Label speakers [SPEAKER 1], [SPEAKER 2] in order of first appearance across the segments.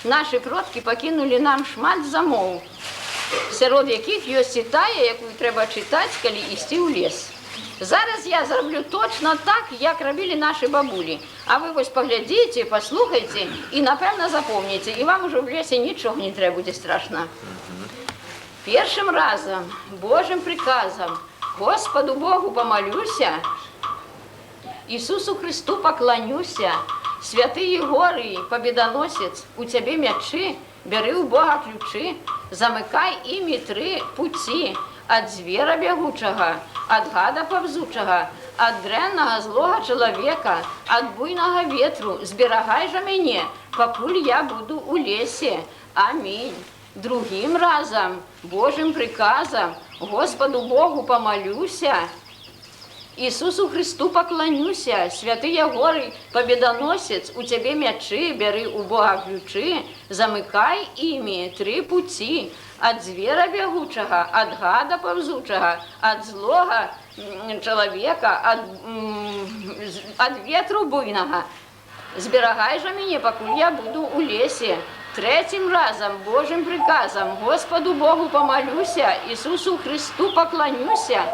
[SPEAKER 1] наші продки покинули нам шмат замоў, сярод якіх ёсць і тая, якую трэба чытаць, калі ісці ў лес. Зараз я зраблю точно так, як рабілі нашы бабулі. А вы вось паглядзіце, паслухайце і, напэўна, запомніце. І вам ужо в лесе нічога не трэба будзе страшна. Першым разам, Божым приказам, Господу Богу помолюся, Ісусу Христу поклонюся, святый Егорий, победоносец, у тебе мячи, бери у Бога ключи, замыкай ими 3 пути, от звера бягучага, от гада повзучага, от дрэннага злого человека, от буйного ветру, зберагай же мяне, покуль я буду у лесе. Аминь. Другим разом, Божьим приказом, Господу Богу помолюся, Ісусу Христу поклонюся, святый Егорий, победоносец, у тебе мячи, бери у Бога ключи, замыкай ими 3 пути, от звера бягучага, от гада повзучага, от злого человека, от ветру буйного. Зберагай же мяне, покуль я буду у лесе. Третьим разом, Божьим приказом, Господу Богу помолюся, Ісусу Христу поклонюся,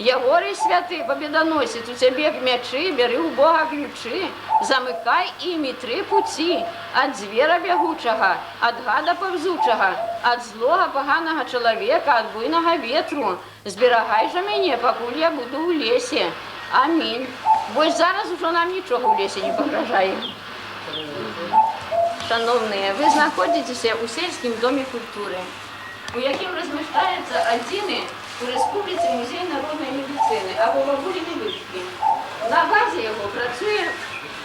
[SPEAKER 1] Егорий святый, победоносец, у тебе мячи, бери у Бога ключи, замыкай ими 3 пути, от звера бягучага, от гада повзучага, от злого поганого человека, от буйного ветру. Зберагай же мяне, покуль я буду у лесе. Аминь. Бо зараз уже нам нічого в лесе не погрожає. Шановні, ви знаходитеся у сільському домі культури, у яким розміщається єдиний у Республіці музей народної медицини або бабулі Невишки. На базі його працює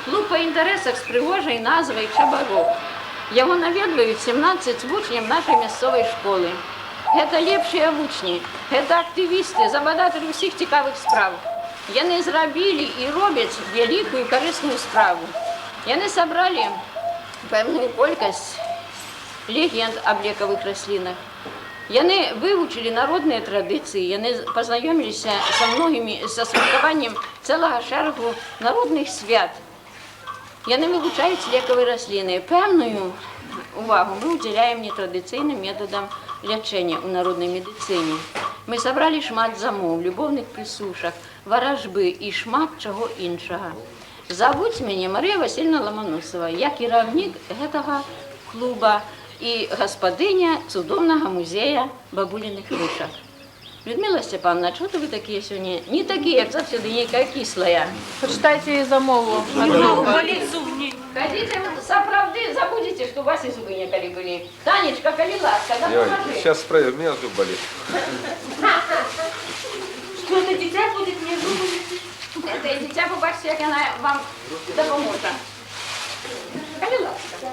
[SPEAKER 1] клуб по інтересах з пригожою назвою «Чабарок». Його навідують 17 учнів нашої місцевої школи. Це лепші учні, це активісти, завадателі всіх цікавих справ. Вони зробили і роблять велику і корисну справу. Вони зібрали певную колькость легенд об лекавых раслинах. Яны вывучили народные традиции, яны познакомились со святкованием целого шерегу народных свят. Яны вывучают лекавые раслины. Певную увагу мы уделяем нетрадиционным методам лечения у народной медицине. Мы собрали шмат замов, любовных присушак, ворожбы и шмат чего іншого. Зовут меня Мария Васильевна Ломоносова. Я керівник этого клуба и господиня цудовного музея бабулиных вышек. Людмила Степановна, что вы такие сегодня? Не такие, как завсегда, некая кислая.
[SPEAKER 2] Почитайте замову.
[SPEAKER 3] Болит зубни.
[SPEAKER 1] Хотите, соправды, забудете, что у вас и зубы неколи были. Танечка, коли ласка, да поможи.
[SPEAKER 4] Сейчас справим, у меня зуб болит.
[SPEAKER 3] Что это дитя будет мне зубы?
[SPEAKER 1] Это дитя, побачите, як вона вам допоможе. Коли ласка.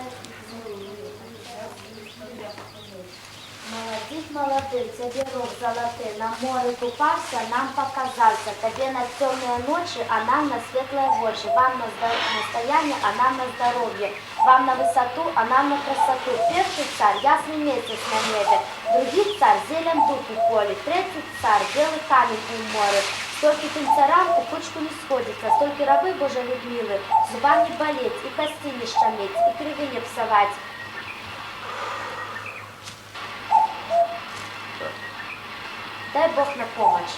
[SPEAKER 5] Молодец, молодых, тебе рог золотый, на море купался, нам показался, тебе на темные ночи, а нам на светлые воши, вам на настояние, а нам на здоровье, вам на высоту, а нам на красоту. Первый царь, ясный месяц на небе, другий царь, зелень дуб у поле, третий царь, белый камень у моря. Столько царам у кучку не сходится, столько рабы Божьей Людмилы, зубами болеть, и кости не шаметь, и кривы не псовать. Дай Бог на помощь.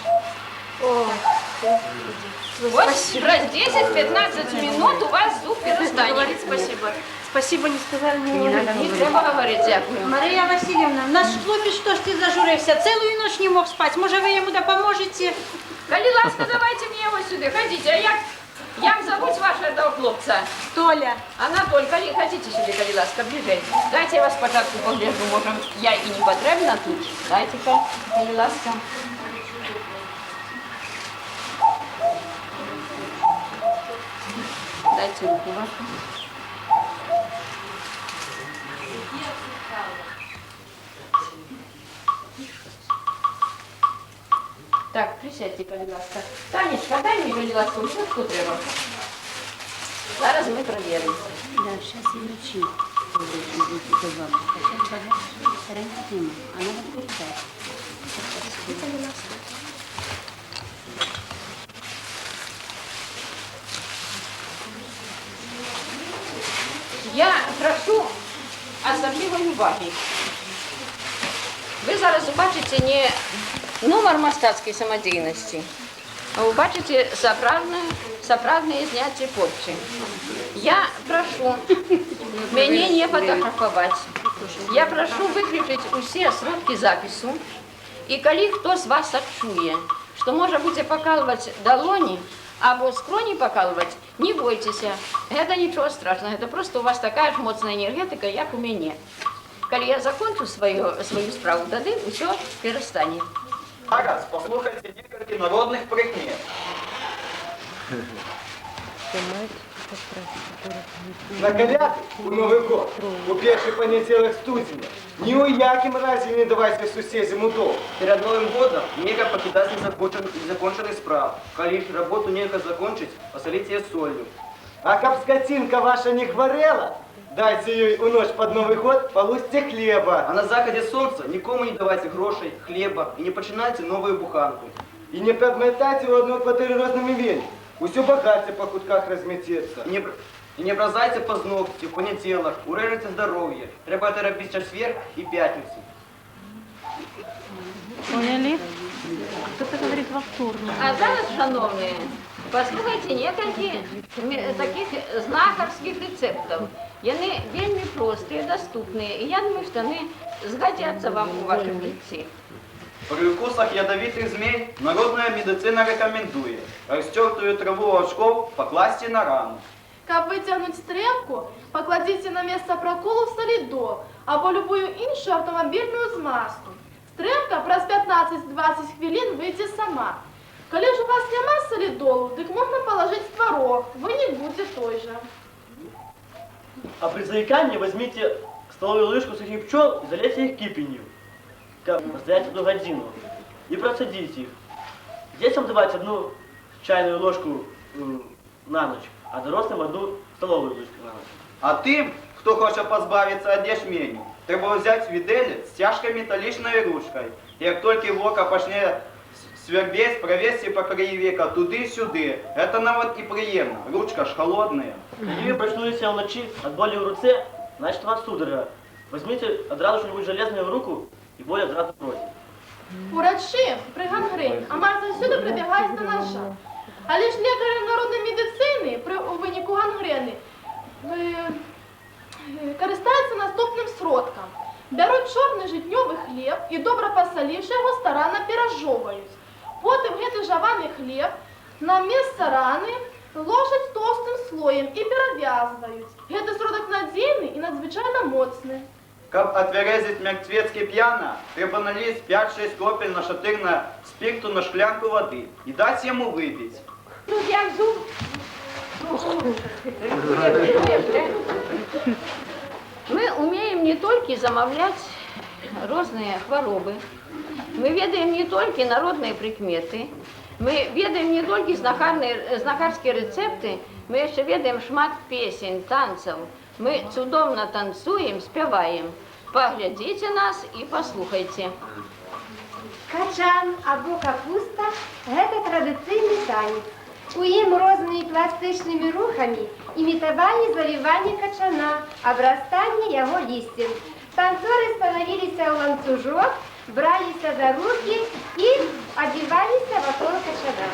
[SPEAKER 1] Вот через 10-15 минут у вас зуб перестанет.
[SPEAKER 2] Говорить спасибо. Спасибо не сказали,
[SPEAKER 1] Не треба говорити дякую.
[SPEAKER 3] Марія Васильівна, наш хлопець, що ж ти зажурився? Цілу ніч не мог спати. Може, ви йому допоможете?
[SPEAKER 1] Коли ласка, давайте мне его сюда. Ходите, а як зовут вашего этого хлопца?
[SPEAKER 3] Толя.
[SPEAKER 1] Анатоль, коли хотите сюда, коли ласка, ближе. Дайте я вас спочатку погляжу, може, я і не потрібна тут. Дайте-ка, коли ласка. Дайте руку вашу. Так, присядьте, коли ласка. Танечка, дай мені, коли ласка, щотку треба. Зараз ми перевіримо.
[SPEAKER 6] Да, сейчас я врачи. Она подтверждает.
[SPEAKER 1] Я прошу особливої уваги. Ви зараз побачите не номер мистецької самодіяльності, а ви бачите справжнє зняття порчі. Я прошу мене не фотографувати. Я прошу виключити усі сродки запису. І коли хто з вас чує, що може бути покалувати долоні або скроні покалувати, не бойтеся. Це нічого страшного, це просто у вас така ж моцна енергетика, як у мене. Коли я закончу свою справу, тоді все перестане.
[SPEAKER 4] Зараз послухайте декілька народних прикмет.
[SPEAKER 7] На коляди у Новий год, у перший понеділок студня, ні у якому разі не давайте сусідям у долг.
[SPEAKER 4] Перед Новым годом нельзя покидать незаконченных справ. Коли ж работу нельзя закончить, посолите ее солью.
[SPEAKER 7] А каб скотинка ваша не хворела, дайте їй у ночь под Новий год полусьте хлеба.
[SPEAKER 4] А на заходе солнца никому не давайте грошей, хлеба и не починайте новую буханку.
[SPEAKER 7] І не подметайте в одну квартиру разними венями. Усё багаття по кутках розмететься.
[SPEAKER 4] И не образайте по ногти, в понеділок, урежете здоровье. Треба это робить четверг и пятницу.
[SPEAKER 2] Поняли? Кто-то говорит во вторник.
[SPEAKER 1] А зараз, шановні, послухайте кілька таких знахарських рецептів. Вони вельми прості, доступні, і я думаю, що вони згодяться вам у вашому житті.
[SPEAKER 4] При укусах ядовитых змей народная медицина рекомендует растертую траву волчков покласти на рану.
[SPEAKER 8] Каб витягнути стрелку, покладіть на місце проколу солідол або любую іншу автомобільну змазку. Стрелка през 15-20 хвилин вийде сама. Коли ж у вас нема солідолу, так можна положити творог, виник буде той же.
[SPEAKER 9] А при заикании возьмите столовую ложку сухих пчел и залейте их кипенью. Постоять 1 годину. И процедите их. Детям давайте 1 чайную ложку на ночь, а взрослым 1 столовую ложку на ночь.
[SPEAKER 4] А тим, хто хоче позбавитися від ячменю, треба взяти віделі з тяжкою металічною ручкою. І як тільки вока почне свербеть, провести по краї века туди-сюди. Это навіть і приємно. Ручка ж холодна.
[SPEAKER 9] Если вы проснулись в ночи от боли в руце, значит у вас судорога. Возьмите одразу что-нибудь железное в руку, и боль одразу пройдет.
[SPEAKER 8] Врачі при гангрені, а майже всюди прибігають до ножа. Але ж лікарі народної медицини у винику гангрени користаються наступним сродком. Беруть чорний житньовий хліб і добре посоливши його старанно пережовують. Потім цей жований хліб на місце рани ложать товстим слоєм і перев'язують. Цей сродок надійний і надзвичайно моцний.
[SPEAKER 4] Каб отверезить мертвецки пьяно, треба налить 5-6 капель нашатырного спирту на шклянку воды и дать ему выпить.
[SPEAKER 1] Мы умеем не только замовлять разные хворобы, мы ведаем не только народные прикметы, мы ведаем не только знахарские рецепты, мы еще ведаем шмат песен, танцев. Мы цудовно танцуем, спеваем. Поглядите нас и послухайте.
[SPEAKER 10] Качан або капуста – це традиційний танець. У їм різними пластичними рухами імітували заливання качана, обрастання його листям. Танцори становилися у ланцюжок, бралися за руки і одівалися вокруг качана.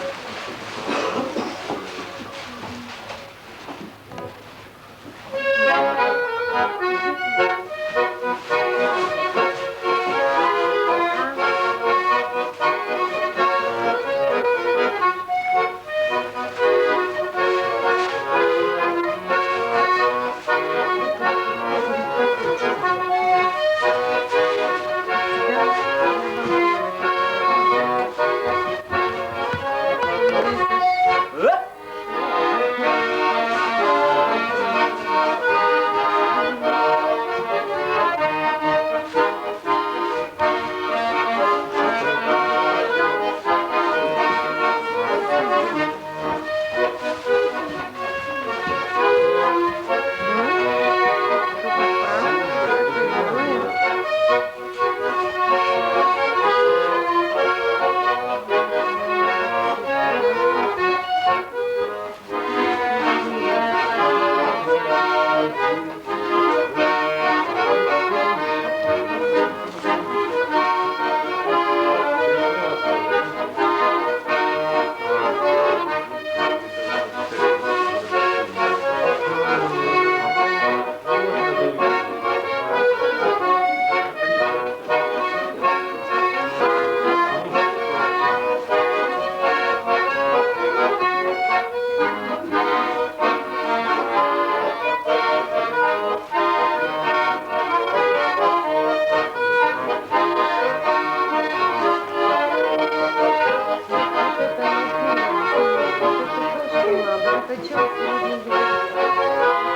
[SPEAKER 10] Пятачок сегодня будет.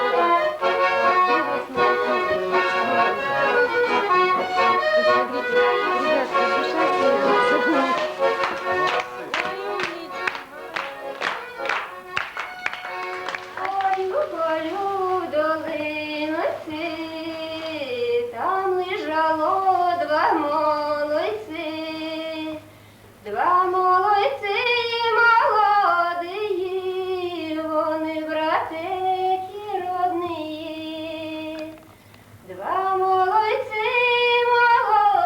[SPEAKER 10] Посмотрите, ребятки, душа смеется. Ой, у полю долиниці, там лежало два молодці. Два молодці молодії, вони братики родні. Два молодці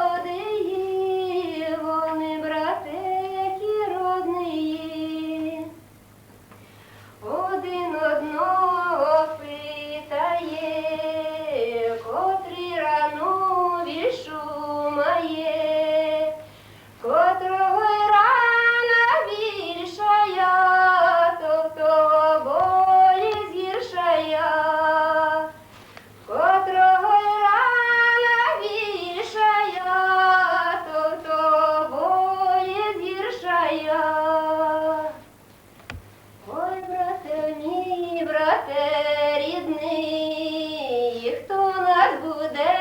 [SPEAKER 10] молодії, вони братики родні. Один одного питає, котрий рано більшу має, котрого рана більшая, то того болі згіршая, котрого рана більшая, то того болі згіршая. Ой, брате мій, брате рідний, хто нас буде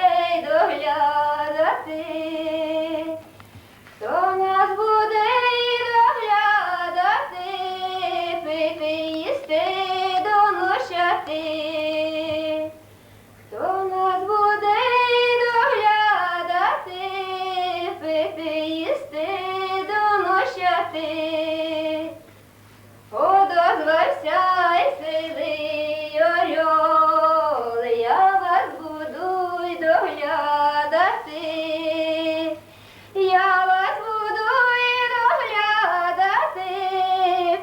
[SPEAKER 10] доглядати? Хто нас буде доглядати, пити, їсти, доношати? Хто нас буде доглядати, пити, їсти, доношати? Одозвався й сивий орел, я вас буду й доглядати. Я вас буду й доглядати,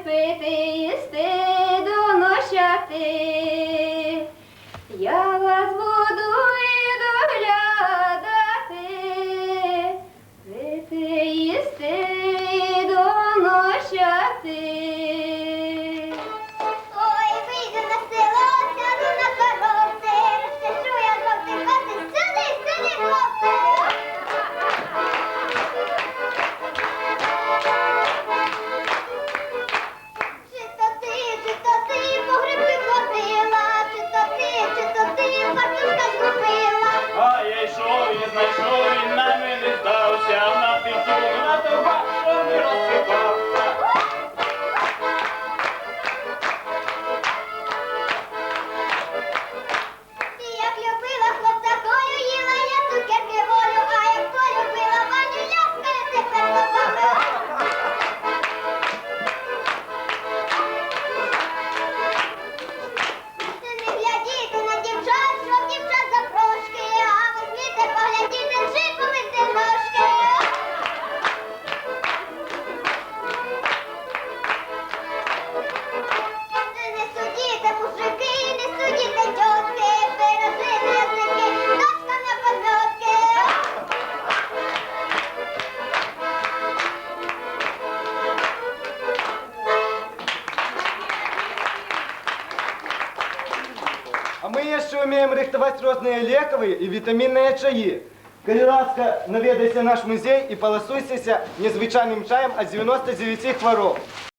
[SPEAKER 10] пити, їсти, доношати. Я вас буду й доглядати, пити, їсти, доношати.
[SPEAKER 5] Ой, вийду на село, сяду на коровці, розчешу я жовтий коси, сюди, сюди, хлопці! Чи то ти, по гриби ходила, чи то ти, картошка згубила.
[SPEAKER 4] А я йшов і знайшов, він на мене здався, на пітю, на того, що не розсипався.
[SPEAKER 5] Ти як любила хлопця Колю, їла я цукерки волю, а як полюбила Ваню, ляскає тепер зубами. Ти не глядіти на дівчат, що дівчат запрошки, а ви смієте поглядіти, шикувати ножки. Ти не судіте, мужики, не судіте, тьотки, пирожини, язики, дочка на подметки.
[SPEAKER 7] А мы еще умеем рихтовать разные лековые и витаминные чаи. Коли ласка, наведайся в наш музей и полосуйся незвичайным чаем от 99 хвороб.